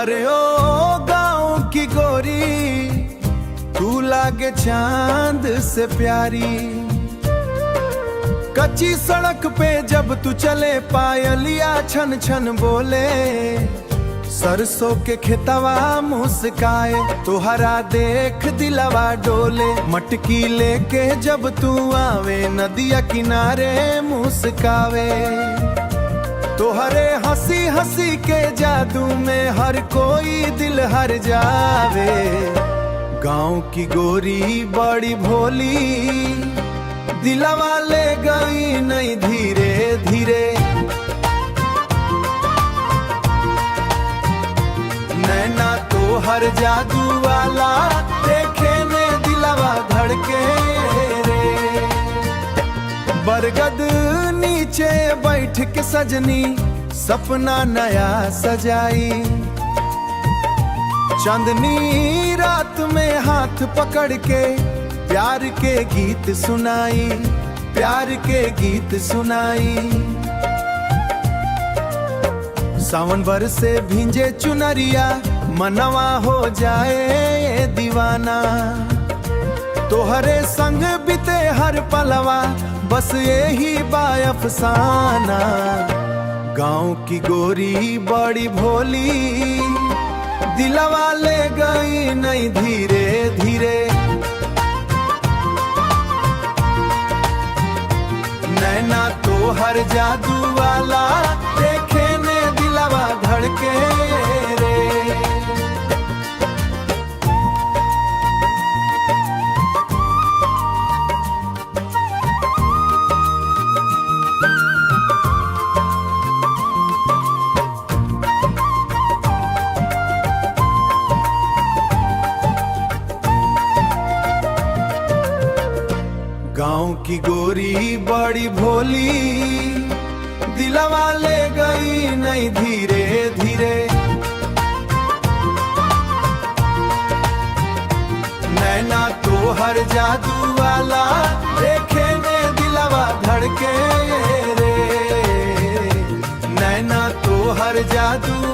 अरे ओ गाँव की गोरी, तू लागे चांद से प्यारी। कच्ची सड़क पे जब तू चले पायलिया छन छन बोले, सरसों के खेतवा मुस्काए तुहरा देख दिलवा डोले। मटकी लेके जब तू आवे नदिया किनारे मुस्कावे, तुहरे हंसी हंसी के जादू में हर कोई दिल हर जावे। गाँव की गोरी बड़ी भोली, दिलवा ले गई नहीं धीरे धीरे। नैना तो हर जादू वाला, देखे ने दिलवा धड़के रे। बरगद नीचे बैठ के सजनी सपना नया सजाई। चांदनी रात में हाथ पकड़ के प्यार के गीत सुनाई, प्यार के गीत सुनाई। सावन बरसे भींजे चुनरिया, मनवा हो जाए दीवाना। तोहरे संग बीते हर पलवा, बस यही बा अफसाना। गाँव की गोरी बड़ी भोली, दिलवा ले गई नहीं धीरे धीरे। नैना तो हर जादू वाला, देखे ने दिलवा धड़के रे। गाँव की गोरी बड़ी भोली, दिलवा ले गई नहीं धीरे धीरे। नैना तो हर जादू वाला, देखे ने दिलवा धड़के रे। नैना तो हर जादू